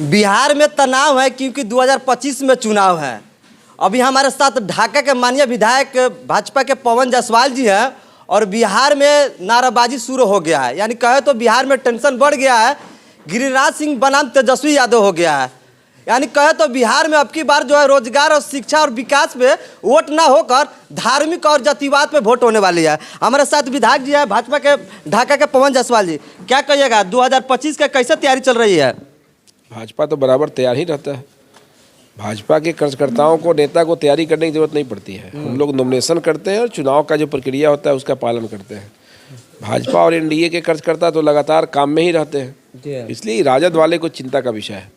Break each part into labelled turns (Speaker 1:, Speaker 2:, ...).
Speaker 1: बिहार में तनाव है क्योंकि 2025 में चुनाव है। अभी हमारे साथ ढाका के माननीय विधायक भाजपा के पवन जायसवाल जी हैं और बिहार में नाराबाजी शुरू हो गया है, यानी कहे तो बिहार में टेंशन बढ़ गया है। गिरिराज सिंह बनाम तेजस्वी यादव हो गया है, यानी कहे तो बिहार में अब की बार जो है रोजगार और शिक्षा और विकास पे वोट ना होकर धार्मिक और जातिवाद पे वोट होने वाली है। हमारे साथ विधायक जी है भाजपा के ढाका के पवन जायसवाल जी, क्या कहिएगा 2025 का कैसे तैयारी चल रही है?
Speaker 2: भाजपा तो बराबर तैयार ही रहता है। भाजपा के कार्यकर्ताओं को, नेता को तैयारी करने की जरूरत नहीं पड़ती है। हम लोग नॉमिनेशन करते हैं और चुनाव का जो प्रक्रिया होता है उसका पालन करते हैं। भाजपा और एनडीए के कार्यकर्ता तो लगातार काम में ही रहते हैं, इसलिए राजद वाले को चिंता का विषय है।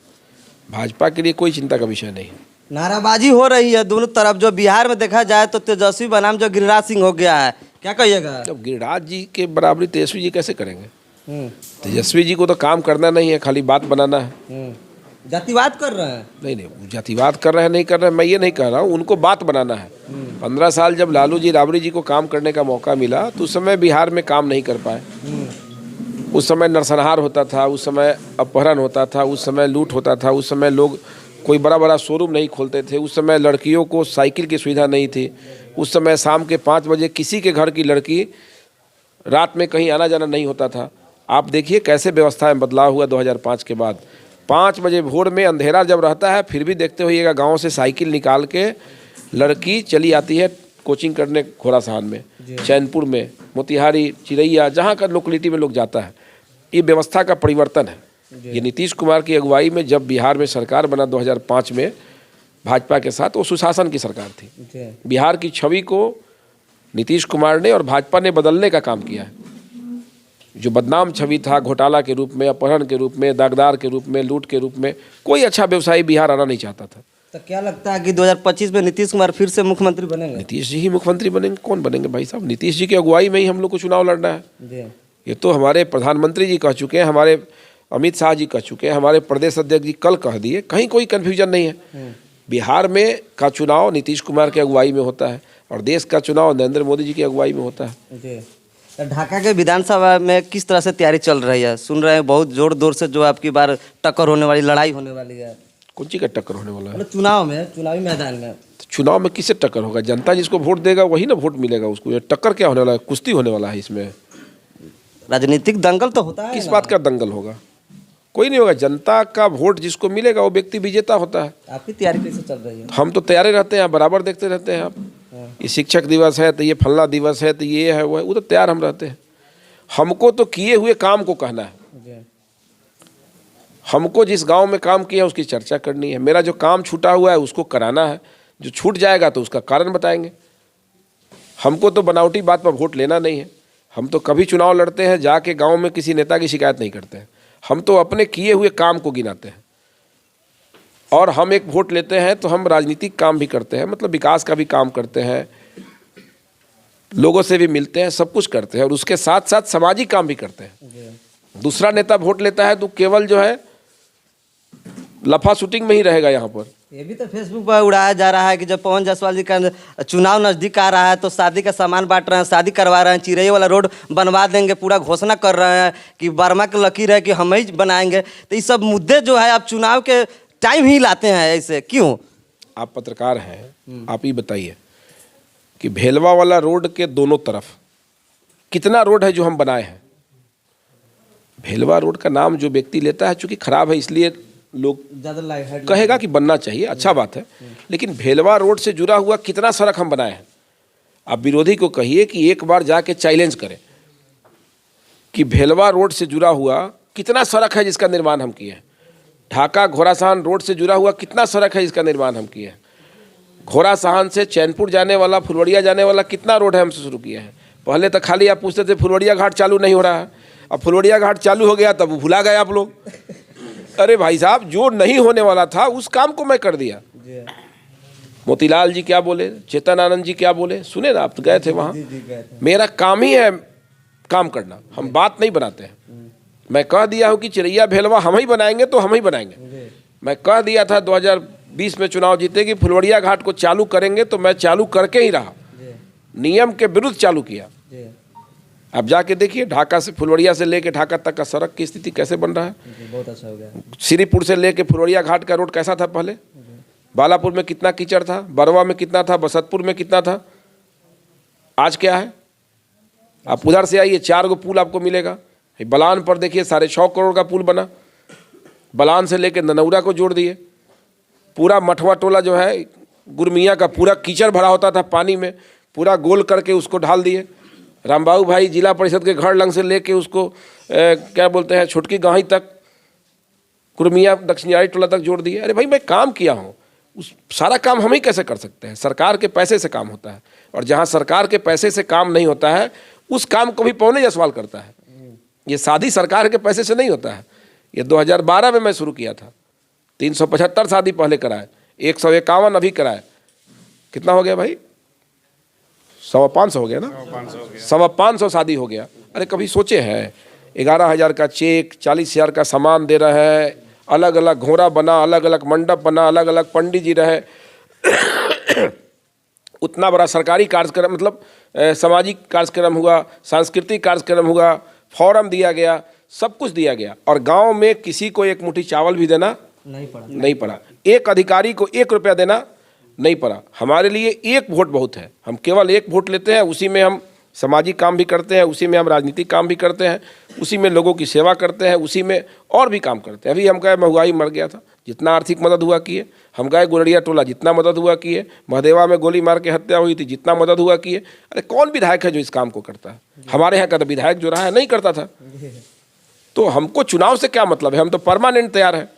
Speaker 2: भाजपा के लिए कोई चिंता का विषय नहीं है।
Speaker 1: नाराबाजी हो रही है दोनों तरफ। जो बिहार में देखा जाए तो तेजस्वी बनाम जो गिरिराज सिंह हो गया है, क्या कहिएगा?
Speaker 2: तो गिरिराज जी के बराबरी तेजस्वी जी कैसे करेंगे? तेजस्वी जी को तो काम करना नहीं है, खाली बात बनाना है।
Speaker 1: जातिवाद कर रहे हैं?
Speaker 2: नहीं, जातिवाद कर रहे हैं नहीं कर रहे हैं मैं ये नहीं कह रहा हूँ, उनको बात बनाना है। 15 साल जब लालू जी राबड़ी जी को काम करने का मौका मिला तो उस समय बिहार में काम नहीं कर पाए। उस समय नरसंहार होता था, उस समय अपहरण होता था, उस समय लूट होता था, उस समय लोग कोई बड़ा बड़ा शोरूम नहीं खोलते थे, उस समय लड़कियों को साइकिल की सुविधा नहीं थी, उस समय शाम के 5 बजे किसी के घर की लड़की रात में कहीं आना जाना नहीं होता था। आप देखिए कैसे व्यवस्था में बदलाव हुआ 2005 के बाद। 5 बजे भोर में अंधेरा जब रहता है फिर भी देखते होइएगा गाँव से साइकिल निकाल के लड़की चली आती है कोचिंग करने घोड़ासहान में, चैनपुर में, मोतिहारी, चिरैया, जहाँ का लोकेलिटी में लोग जाता है। ये व्यवस्था का परिवर्तन है। ये नीतीश कुमार की अगुवाई में जब बिहार में सरकार बना 2005 में भाजपा के साथ, वो सुशासन की सरकार थी। बिहार की छवि को नीतीश कुमार ने और भाजपा ने बदलने का काम किया है। जो बदनाम छवि था घोटाला के रूप में, अपहरण के रूप में, दागदार के रूप में, लूट के रूप में, कोई अच्छा व्यवसायी बिहार आना नहीं चाहता था।
Speaker 1: तो क्या लगता है कि 2025 में नीतीश कुमार फिर से मुख्यमंत्री बनेंगे?
Speaker 2: नीतीश जी ही मुख्यमंत्री बनेंगे। कौन बनेंगे भाई साहब? नीतीश जी की अगुवाई में ही हम लोग को चुनाव लड़ना है। ये तो हमारे प्रधानमंत्री जी कह चुके हैं, हमारे अमित शाह जी कह चुके हैं, हमारे प्रदेश अध्यक्ष जी कल कह दिए, कहीं कोई कन्फ्यूजन नहीं है। बिहार में का चुनाव नीतीश कुमार की अगुवाई में होता है और देश का चुनाव नरेंद्र मोदी जी की अगुवाई में होता है।
Speaker 1: तो ढाका के विधानसभा में किस तरह से तैयारी चल रही है? सुन रहे हैं बहुत जोर जोर से जो आपकी बार टक्कर होने वाली, लड़ाई होने वाली है।
Speaker 2: कौन सी का टक्कर होने वाला है?
Speaker 1: चुनाव में, चुनावी मैदान में।
Speaker 2: तो चुनाव में किससे टक्कर होगा? जनता जिसको वोट देगा वही ना वोट मिलेगा उसको। ये टक्कर क्या होने वाला है? कुश्ती होने वाला है इसमें।
Speaker 1: राजनीतिक दंगल तो होता है।
Speaker 2: किस बात का दंगल होगा? कोई नहीं होगा। जनता का वोट जिसको मिलेगा वो व्यक्ति विजेता होता है।
Speaker 1: आपकी तैयारी कैसे चल रही है?
Speaker 2: हम तो तैयारी रहते हैं, बराबर देखते रहते हैं। आप ये शिक्षक दिवस है तो ये फलना दिवस है तो ये है वो है, वो तो तैयार हम रहते हैं। हमको तो किए हुए काम को कहना है। हमको जिस गांव में काम किया उसकी चर्चा करनी है। मेरा जो काम छूटा हुआ है उसको कराना है, जो छूट जाएगा तो उसका कारण बताएंगे। हमको तो बनावटी बात पर वोट लेना नहीं है। हम तो कभी चुनाव लड़ते हैं जाके गांव में किसी नेता की शिकायत नहीं करते हैं। हम तो अपने किए हुए काम को गिनाते हैं। और हम एक वोट लेते हैं तो हम राजनीतिक काम भी करते हैं, मतलब विकास का भी काम करते हैं, लोगों से भी मिलते हैं, सब कुछ करते हैं और उसके साथ साथ सामाजिक काम भी करते हैं। दूसरा नेता वोट लेता है तो केवल जो है लफा शूटिंग में ही रहेगा। यहाँ पर
Speaker 1: ये भी तो फेसबुक पर उड़ाया जा रहा है कि जब पवन जायसवाल जी का चुनाव नज़दीक आ रहा है तो शादी का सामान बांट रहे हैं, शादी करवा रहे हैं, चिरई वाला रोड बनवा देंगे, पूरा घोषणा कर रहे हैं कि वर्मा की लकीर है कि हम ही बनाएंगे। तो ये सब मुद्दे जो है आप चुनाव के टाइम ही लाते हैं, ऐसे क्यों?
Speaker 2: आप पत्रकार हैं, आप ही बताइए कि भेलवा वाला रोड के दोनों तरफ कितना रोड है जो हम बनाए हैं। भेलवा रोड का नाम जो व्यक्ति लेता है चूँकि खराब है इसलिए लोग ज़्यादा कहेगा कि बनना चाहिए, अच्छा बात है, लेकिन भेलवा रोड से जुड़ा हुआ कितना सड़क हम बनाए हैं। आप विरोधी को कहिए कि एक बार जाके चैलेंज करें कि भेलवा रोड से जुड़ा हुआ कितना सड़क है जिसका निर्माण हम किए हैं। ढाका घोड़ासहान रोड से जुड़ा हुआ कितना सड़क है जिसका निर्माण हम किए हैं। घोड़ासहान से चैनपुर जाने वाला, फुलवड़िया जाने वाला कितना रोड है हमसे शुरू किया है। पहले तो खाली आप पूछते थे फुलवड़िया घाट चालू नहीं हो रहा है, अब फुलवड़िया घाट चालू हो गया तब वो भुला गए आप लोग। अरे भाई साहब, जो नहीं होने वाला था उस काम को मैं कर दिया। मोतीलाल जी क्या बोले, चेतन आनंद जी क्या बोले, सुने ना आप तो गए थे वहाँ। मेरा काम ही है काम करना, हम बात नहीं बनाते हैं। मैं कह दिया हूँ कि चिरैया भेलवा हम ही बनाएंगे तो हम ही बनाएंगे। मैं कह दिया था 2020 में चुनाव जीते कि फुलवड़िया घाट को चालू करेंगे तो मैं चालू करके ही रहा, नियम के विरुद्ध चालू किया। आप जाके देखिए ढाका से फुलवड़िया से लेके ढाका तक का सड़क की स्थिति कैसे बन रहा है।
Speaker 1: बहुत अच्छा हो गया।
Speaker 2: श्रीपुर से लेके फुलवड़िया घाट का रोड कैसा था पहले, बालापुर में कितना कीचड़ था, बरवा में कितना था, बसंतपुर में कितना था, आज क्या है। आप उधर से आइए 4 गो पुल आपको मिलेगा। बलान पर देखिए 6.5 करोड़ का पुल बना, बलान से लेके ननौरा को जोड़ दिए। पूरा मठवा टोला जो है गुरमिया का पूरा कीचड़ भरा होता था पानी में, पूरा गोल करके उसको ढाल दिए। रामबाबू भाई जिला परिषद के घर लंग से लेके उसको क्या बोलते हैं छुटकी गाही तक, कुर्मिया दक्षिणारी टोला तक जोड़ दिए। अरे भाई मैं काम किया हूँ, उस सारा काम हम ही कैसे कर सकते हैं। सरकार के पैसे से काम होता है, और जहाँ सरकार के पैसे से काम नहीं होता है उस काम को भी पवन जायसवाल करता है। ये शादी सरकार के पैसे से नहीं होता है। ये 2012 में मैं शुरू किया था, 375 शादी पहले कराए, 151 अभी कराए। कितना हो गया भाई, 550 हो गया ना, 550 शादी हो गया। अरे कभी सोचे हैं 11,000 का चेक, 40,000 का सामान दे रहा है, अलग अलग घोड़ा बना, अलग अलग मंडप बना, अलग अलग पंडित जी रहे उतना बड़ा सरकारी कार्यक्रम, मतलब सामाजिक कार्यक्रम हुआ, सांस्कृतिक कार्यक्रम हुआ, फॉरम दिया गया, सब कुछ दिया गया, और गांव में किसी को एक मुट्ठी चावल भी देना नहीं पड़ा। एक अधिकारी को 1 रुपया देना नहीं पड़ा। हमारे लिए 1 वोट बहुत है। हम केवल 1 वोट लेते हैं, उसी में हम सामाजिक काम भी करते हैं, उसी में हम राजनीतिक काम भी करते हैं, उसी में लोगों की सेवा करते हैं, उसी में और भी काम करते हैं। अभी हम गए महुआई मर गया था, जितना आर्थिक मदद हुआ किए। हम गए गुरड़िया टोला, जितना मदद हुआ किए। महदेवा में गोली मार के हत्या हुई थी, जितना मदद हुआ किए। अरे कौन विधायक है जो इस काम को करता है। हमारे यहाँ का तो विधायक जो रहा है नहीं करता था। तो हमको चुनाव से क्या मतलब है, हम तो परमानेंट तैयार हैं।